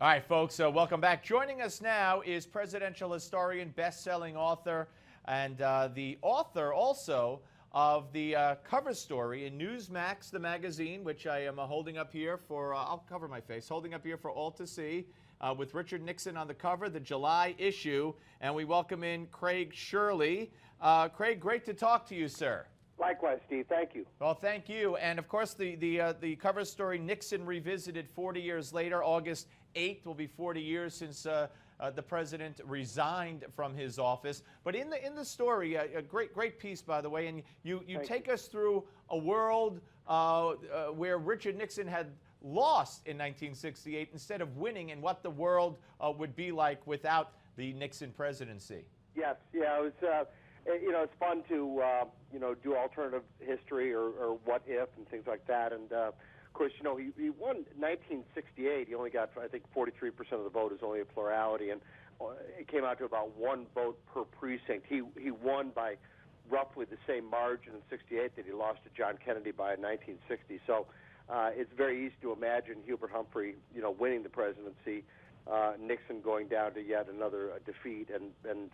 All right, folks, welcome back. Joining us now is presidential historian, best-selling author, and the author also of the cover story in Newsmax, the magazine, which I am holding up here for, I'll cover my face, holding up here for all to see, with Richard Nixon on the cover, the July issue. And we welcome in Craig Shirley. Craig, great to talk to you, sir. Likewise, Steve. Thank you. Well, thank you. And, of course, the cover story, Nixon Revisited 40 years later, August 8th will be 40 years since the president resigned from his office. But in the story, a great piece, by the way, and you take us through a world where Richard Nixon had lost in 1968 instead of winning, and what the world would be like without the Nixon presidency. Yes, yeah, it was. It's fun to do alternative history or what if and things like that. And of course, he won 1968. He only got, I think, 43% of the vote is only a plurality, and it came out to about one vote per precinct. He won by roughly the same margin in '68 that he lost to John Kennedy by in 1960. So it's very easy to imagine Hubert Humphrey, winning the presidency. Nixon going down to yet another defeat and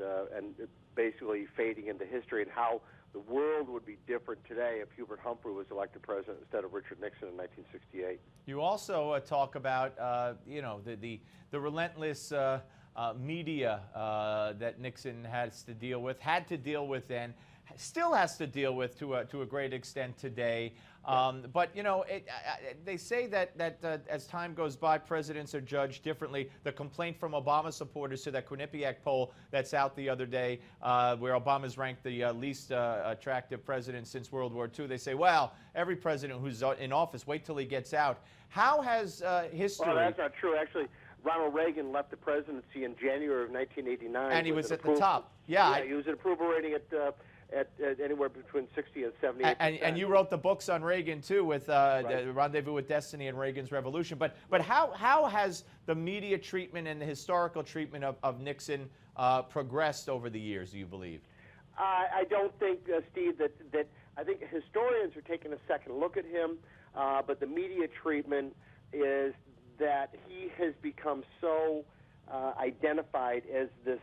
basically fading into history, and how the world would be different today if Hubert Humphrey was elected president instead of Richard Nixon in 1968. You also talk about the relentless media that Nixon had to deal with then, still has to deal with to a great extent today. But they say that as time goes by, presidents are judged differently. The complaint from Obama supporters to that Quinnipiac poll that's out the other day, where Obama's ranked the least attractive president since World War II, they say, well, every president who's in office, wait till he gets out. How has history... Well, that's not true. Actually, Ronald Reagan left the presidency in January of 1989. And he was at the top. Yeah, he was at approval rating at anywhere between 60 and 78%. And you wrote the books on Reagan too, with right. Rendezvous with Destiny and Reagan's Revolution. But how has the media treatment and the historical treatment of Nixon progressed over the years, do you believe? I don't think, Steve, that I think historians are taking a second look at him, but the media treatment is that he has become so identified as this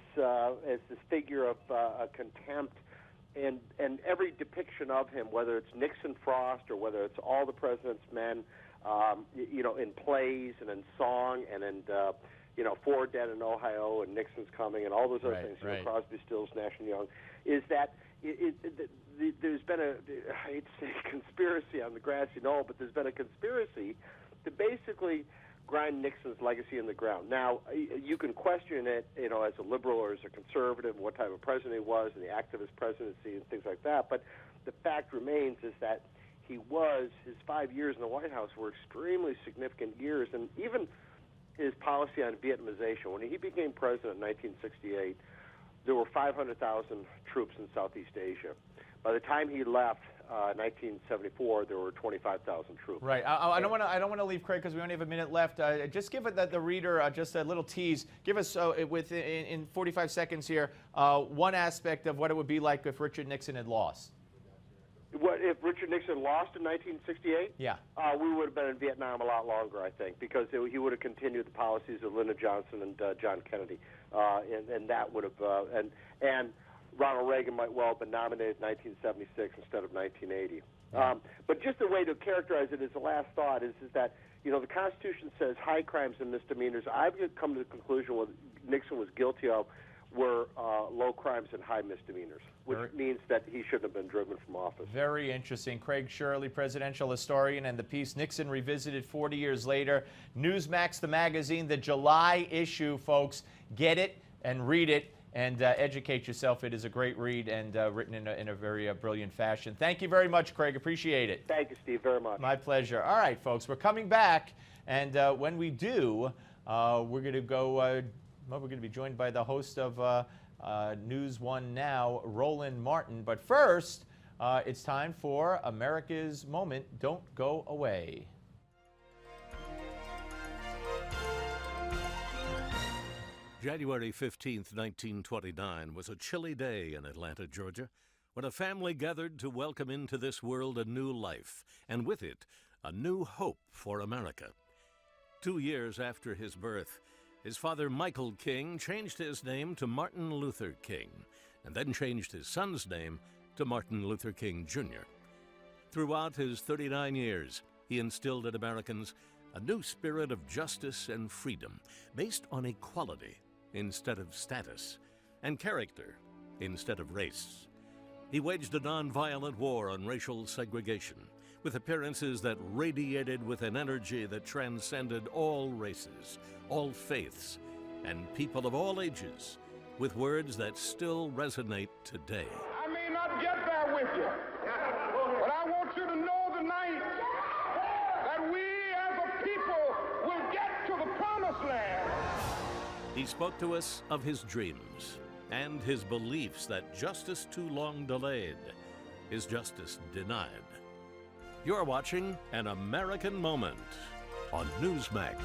figure of contempt. And every depiction of him, whether it's Nixon Frost or whether it's All the President's Men, in plays and in song and in, Four Dead in Ohio and Nixon's Coming and all those other things, Crosby, Stills, Nash and Young, is that there's been I hate to say conspiracy on the grassy knoll, but there's been a conspiracy to basically grind Nixon's legacy in the ground. Now, you can question it, as a liberal or as a conservative, what type of president he was, and the activist presidency and things like that. But the fact remains is that his 5 years in the White House were extremely significant years, and even his policy on Vietnamization. When he became president in 1968, there were 500,000 troops in Southeast Asia. By the time he left, 1974, there were 25,000 troops. Right. I don't want to leave, Craig, because we only have a minute left. Just give the reader just a little tease. Give us in 45 seconds here one aspect of what it would be like if Richard Nixon had lost. What if Richard Nixon lost in 1968? Yeah. We would have been in Vietnam a lot longer, I think, because he would have continued the policies of Lyndon Johnson and John Kennedy, and that would have and Ronald Reagan might well have been nominated in 1976 instead of 1980. But just the way to characterize it as a last thought is that, the Constitution says high crimes and misdemeanors. I've come to the conclusion what Nixon was guilty of were low crimes and high misdemeanors, which means that he shouldn't have been driven from office. Very interesting. Craig Shirley, presidential historian, and the piece Nixon Revisited 40 years later. Newsmax, the magazine, the July issue, folks. Get it and read it. And educate yourself. It is a great read and written in a very brilliant fashion. Thank you very much, Craig. Appreciate it. Thank you, Steve, very much. My pleasure. All right, folks, we're coming back, and when we do, we're going to go. We're going to be joined by the host of News One Now, Roland Martin. But first, it's time for America's Moment. Don't go away. January 15th, 1929 was a chilly day in Atlanta, Georgia, when a family gathered to welcome into this world a new life, and with it, a new hope for America. 2 years after his birth, his father Michael King changed his name to Martin Luther King, and then changed his son's name to Martin Luther King Jr. Throughout his 39 years, he instilled in Americans a new spirit of justice and freedom based on equality instead of status, and character instead of race. He waged a nonviolent war on racial segregation, with appearances that radiated with an energy that transcended all races, all faiths, and people of all ages, with words that still resonate today. I may not get there with you, but I want you to know tonight that we as a people will get to the promised land. He spoke to us of his dreams and his beliefs that justice too long delayed is justice denied. You're watching An American Moment on Newsmax.